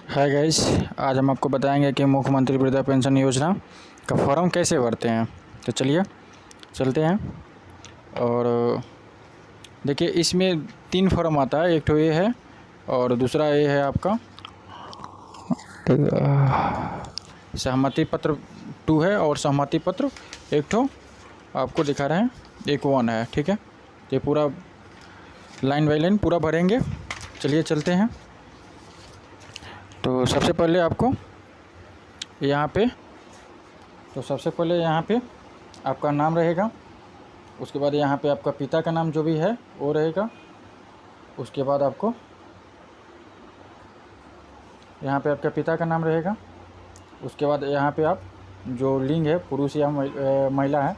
Hi guys, आज हम आपको बताएंगे कि मुख्यमंत्री वृद्धा पेंशन योजना का फॉर्म कैसे भरते हैं। तो चलिए चलते हैं। और देखिए, इसमें 3 फॉर्म आता है। एक तो ये है और दूसरा ये है आपका सहमति पत्र 2 है और सहमति पत्र एक तो आपको दिखा रहे हैं, एक 1 है। ठीक है, ये पूरा लाइन बाई लाइन पूरा भरेंगे। चलिए चलते हैं। तो सबसे पहले आपको यहाँ पे आपका नाम रहेगा। उसके बाद यहाँ पे आपका पिता का नाम जो भी है वो रहेगा। उसके बाद आपको यहाँ पे आपके पिता का नाम रहेगा। उसके बाद यहाँ पे आप जो लिंग है, पुरुष या महिला है,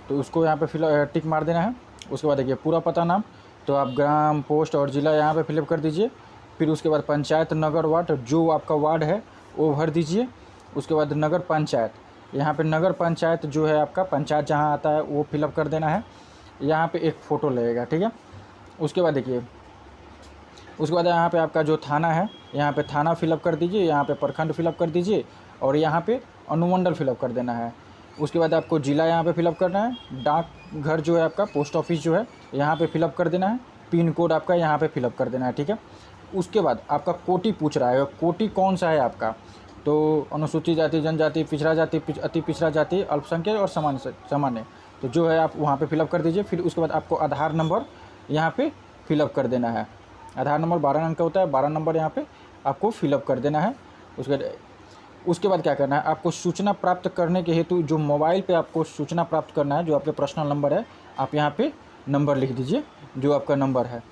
तो उसको यहाँ पे टिक मार देना है। उसके बाद देखिए पूरा पता नाम, तो आप ग्राम, पोस्ट और ज़िला यहाँ पे फिलअप कर दीजिए। फिर उसके बाद पंचायत, नगर, वार्ड, जो आपका वार्ड है वो भर दीजिए। उसके बाद नगर पंचायत, यहाँ पे नगर पंचायत जो है आपका पंचायत जहाँ आता है वो फिलअप कर देना है। यहाँ पे एक फ़ोटो लगेगा। ठीक है, उसके बाद देखिए, उसके बाद यहाँ पे आपका जो थाना है, यहाँ पे थाना फिलअप कर दीजिए। यहाँ पे प्रखंड फिलअप कर दीजिए और यहाँ पे अनुमंडल फिलअप कर देना है। उसके बाद आपको ज़िला यहाँ पे फिलअप करना है। डाक घर जो है आपका, पोस्ट ऑफिस जो है यहाँ पे फिलअप कर देना है। पिन कोड आपका यहाँ पे फिलअप कर देना है। ठीक है, उसके बाद आपका कोटि पूछ रहा है, कोटि कौन सा है आपका, तो अनुसूचित जाति, जनजाति, पिछड़ा जाति, अति पिछड़ा जाति, अल्पसंख्यक और सामान्य, तो जो है आप वहाँ पे फिलअप कर दीजिए। फिर उसके बाद आपको आधार नंबर यहाँ पे फिलअप कर देना है। आधार नंबर 12 अंक का होता है, 12 नंबर यहाँ पे आपको फिलअप कर देना है। उसके बाद क्या करना है, आपको सूचना प्राप्त करने के हेतु जो मोबाइल पे आपको सूचना प्राप्त करना है, जो आपके पर्सनल नंबर है, आप यहाँ पे नंबर लिख दीजिए जो आपका नंबर है।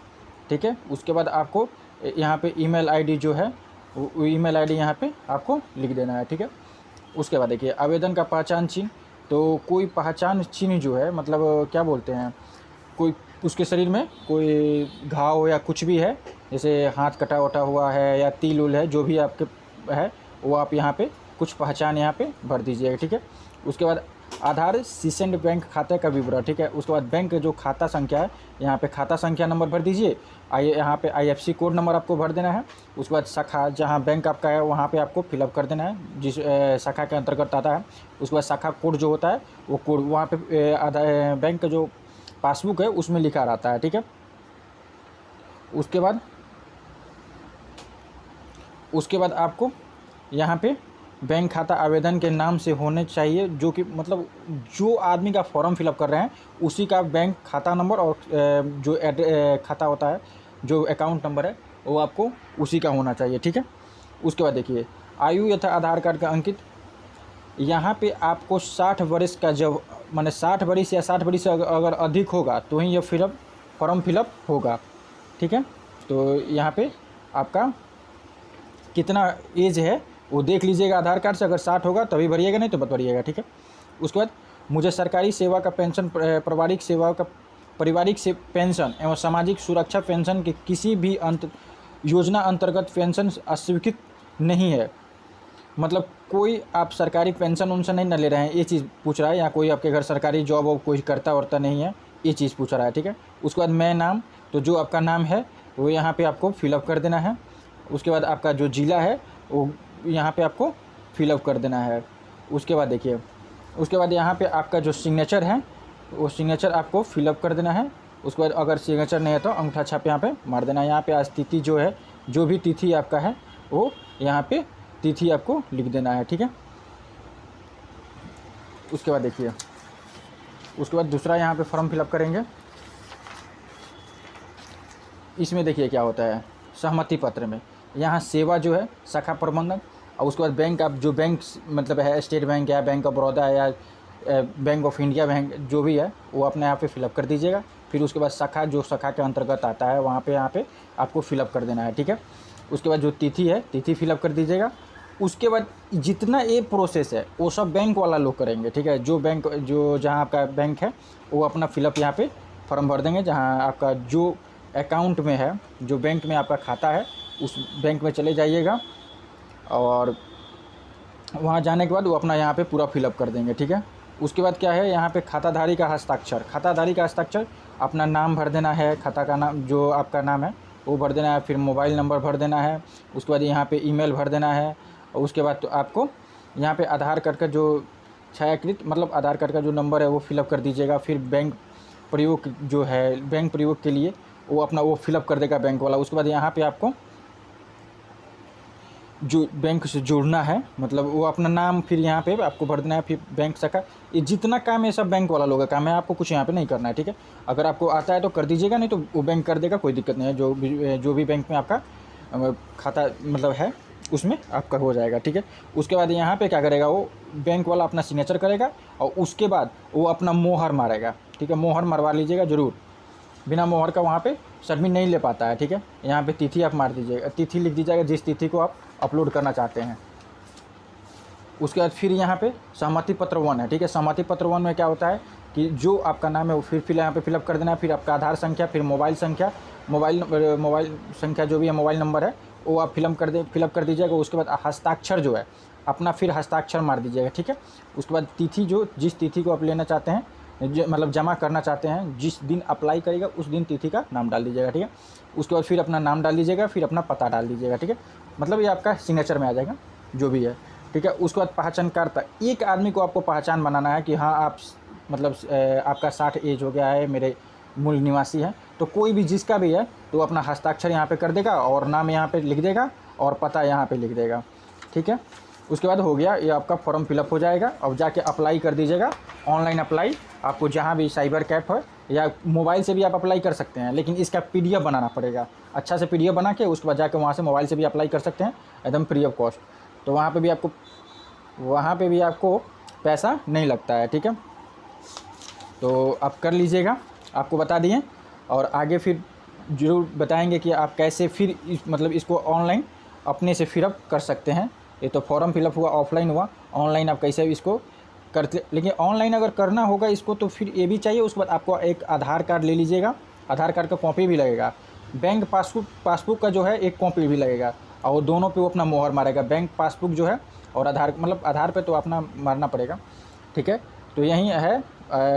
ठीक है, उसके बाद आपको यहाँ पे ईमेल आईडी जो है वो ईमेल आईडी यहाँ पे आपको लिख देना है। ठीक है, उसके बाद देखिए आवेदन का पहचान चिन्ह, तो कोई पहचान चिन्ह जो है, मतलब क्या बोलते हैं, कोई उसके शरीर में कोई घाव या कुछ भी है, जैसे हाथ कटा वटा हुआ है या तिल उल है, जो भी आपके है वो आप यहाँ पे कुछ पहचान यहाँ पे भर दीजिएगा। ठीक है, उसके बाद आधार सीसेंड बैंक खाते का विवरण। ठीक है, उसके बाद बैंक जो खाता संख्या है, यहाँ पे खाता संख्या नंबर भर दीजिए। यहाँ पे IFSC कोड नंबर आपको भर देना है। उसके बाद शाखा जहाँ बैंक आपका है वहाँ पे आपको फिलअप कर देना है, जिस शाखा के अंतर्गत आता है। उसके बाद शाखा कोड जो होता है वो कोड वहाँ पे आधार बैंक का जो पासबुक है उसमें लिखा रहता है। ठीक है, उसके बाद आपको यहाँ पे बैंक खाता आवेदन के नाम से होने चाहिए, जो कि मतलब जो आदमी का फॉर्म फिलअप कर रहे हैं उसी का बैंक खाता नंबर और जो खाता होता है, जो अकाउंट नंबर है, वो आपको उसी का होना चाहिए। ठीक है, उसके बाद देखिए आयु यथा आधार कार्ड का अंकित, यहाँ पे आपको 60 वर्ष का जब माने 60 वर्ष या 60 वर्ष से अगर अधिक होगा तो ही ये फॉर्म फिलअप होगा। ठीक है, तो यहाँ पे आपका कितना एज है वो देख लीजिएगा आधार कार्ड से। अगर 60 होगा तभी भरिएगा, नहीं तो मत भरिएगा। ठीक है, उसके बाद मुझे सरकारी सेवा का पेंशन, पारिवारिक सेवा का, पारिवारिक से पेंशन एवं सामाजिक सुरक्षा पेंशन के किसी भी योजना अंतर्गत पेंशन अस्वीकृत नहीं है। मतलब कोई आप सरकारी पेंशन उनसे नहीं ले रहे हैं, ये चीज़ पूछ रहा है। या कोई आपके घर सरकारी जॉब और कोई करता वर्ता नहीं है, ये चीज़ पूछ रहा है। ठीक है, उसके बाद मैं नाम, तो जो आपका नाम है वो यहाँ पे आपको फिलअप कर देना है। उसके बाद आपका जो ज़िला है वो यहाँ पे आपको फिलअप कर देना है। उसके बाद देखिए, उसके बाद यहाँ पे आपका जो सिग्नेचर है वो सिग्नेचर आपको फिलअप कर देना है। उसके बाद अगर सिग्नेचर नहीं है तो अंगूठा छाप यहाँ पे मार देना है। यहाँ पे आज तिथि जो है, जो भी तिथि आपका है वो यहाँ पे तिथि आपको लिख देना है। ठीक है, उसके बाद देखिए, उसके बाद दूसरा यहाँ पे फॉर्म फिलअप करेंगे। इसमें देखिए क्या होता है, सहमति पत्र में यहाँ सेवा जो है शाखा प्रबंधक, और उसके बाद बैंक, आप जो बैंक मतलब है, स्टेट बैंक है, बैंक ऑफ बड़ौदा है, या बैंक ऑफ इंडिया बैंक जो भी है वो अपने यहाँ पे फिलअप कर दीजिएगा। फिर उसके बाद शाखा, जो शाखा के अंतर्गत आता है वहाँ पे यहाँ पे आपको फिलअप कर देना है। ठीक है, उसके बाद जो तिथि है, तिथि फिलअप कर दीजिएगा। उसके बाद जितना ये प्रोसेस है वो सब बैंक वाला लोग करेंगे। ठीक है, जो बैंक, जो जहाँ आपका बैंक है वो अपना फिलअप यहाँ पे फॉर्म भर देंगे। जहाँ आपका जो अकाउंट में है, जो बैंक में आपका खाता है, उस बैंक में चले जाइएगा और वहाँ जाने के बाद वो अपना यहाँ पे पूरा फिलअप कर देंगे। ठीक है, उसके बाद क्या है, यहाँ पे खाताधारी का हस्ताक्षर, खाताधारी का हस्ताक्षर अपना नाम भर देना है, खाता का नाम जो आपका नाम है वो भर देना है, फिर मोबाइल नंबर भर देना है, उसके बाद यहाँ पे ईमेल भर देना है, और उसके बाद तो आपको यहाँ पे आधार कार्ड का जो छायाकृत मतलब आधार कार्ड का जो नंबर है वो फिलअप कर दीजिएगा। फिर बैंक प्रयोग जो है, बैंक प्रयोग के लिए वो अपना वो फिलअप कर देगा बैंक वाला। उसके बाद यहाँ पे आपको जो बैंक से जुड़ना है, मतलब वो अपना नाम फिर यहाँ पे आपको भर देना है, फिर बैंक शाखा, ये जितना काम है सब बैंक वाला लोगों का काम है, आपको कुछ यहाँ पे नहीं करना है, ठीक है। अगर आपको आता है तो कर दीजिएगा, नहीं तो वो बैंक कर देगा, कोई दिक्कत नहीं है। जो भी बैंक में आपका खाता मतलब है उसमें आपका हो जाएगा, ठीक है। उसके बाद यहाँ पे क्या करेगा, वो बैंक वाला अपना सिग्नेचर करेगा और उसके बाद वो अपना मोहर मारेगा, ठीक है। मोहर मरवा लीजिएगा ज़रूर, बिना मोहर का वहाँ पे सबमिट नहीं ले पाता है, ठीक है। यहाँ पे तिथि आप मार दीजिएगा, तिथि लिख दीजिएगा जिस तिथि को आप अपलोड करना चाहते हैं। उसके बाद फिर यहाँ पे सहमति पत्र 1 है, ठीक है। सहमति पत्र 1 में क्या होता है कि जो आपका नाम है वो फिर यहाँ पे फिलअप कर देना है, फिर आपका आधार संख्या, फिर मोबाइल संख्या, मोबाइल संख्या जो भी है, मोबाइल नंबर है वो आप फिलअप कर दीजिएगा। उसके बाद हस्ताक्षर जो है अपना फिर हस्ताक्षर मार दीजिएगा, ठीक है। उसके बाद तिथि जो जिस तिथि को आप लेना चाहते हैं मतलब जमा करना चाहते हैं, जिस दिन अप्लाई करेगा उस दिन तिथि का नाम डाल दीजिएगा, ठीक है। उसके बाद फिर अपना नाम डाल दीजिएगा, फिर अपना पता डाल दीजिएगा, ठीक है। मतलब ये आपका सिग्नेचर में आ जाएगा जो भी है, ठीक है। उसके बाद पहचान कार्ड, एक आदमी को आपको पहचान बनाना है कि हाँ आप मतलब आपका 60 एज हो गया है, मेरे मूल निवासी है, तो कोई भी जिसका भी है तो अपना हस्ताक्षर यहाँ पे कर देगा और नाम यहाँ पे लिख देगा और पता यहाँ पे लिख देगा, ठीक है। उसके बाद हो गया, ये आपका फॉर्म फिलअप हो जाएगा। अब जाके अप्लाई कर दीजिएगा, ऑनलाइन अप्लाई। आपको जहाँ भी साइबर कैफ़ है या मोबाइल से भी आप अप्लाई कर सकते हैं, लेकिन इसका PDF बनाना पड़ेगा, अच्छा से PDF बना के उसके बाद जाके वहाँ से मोबाइल से भी अप्लाई कर सकते हैं एकदम फ्री ऑफ कॉस्ट। तो वहाँ पे भी आपको पैसा नहीं लगता है, ठीक है। तो आप कर लीजिएगा, आपको बता दिए, और आगे फिर ज़रूर बताएंगे कि आप कैसे फिर मतलब इसको ऑनलाइन अपने से फिलअप कर सकते हैं। ये तो फॉर्म फिलअप हुआ, ऑफलाइन हुआ, ऑनलाइन आप कैसे इसको करते। लेकिन ऑनलाइन अगर करना होगा इसको तो फिर ये भी चाहिए। उसके बाद आपको एक आधार कार्ड ले लीजिएगा, आधार कार्ड का कॉपी भी लगेगा, बैंक पासबुक का जो है एक कॉपी भी लगेगा, और दोनों पे वो अपना मोहर मारेगा, बैंक पासबुक जो है और आधार पे तो अपना मारना पड़ेगा, ठीक है। तो यही है,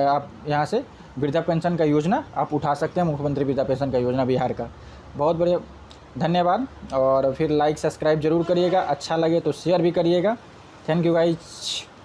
आप यहाँ से वृद्धा पेंशन का योजना आप उठा सकते हैं, मुख्यमंत्री वृद्धा पेंशन का योजना बिहार का। बहुत बढ़िया, धन्यवाद। और फिर लाइक सब्सक्राइब जरूर करिएगा, अच्छा लगे तो शेयर भी करिएगा। Thank you guys.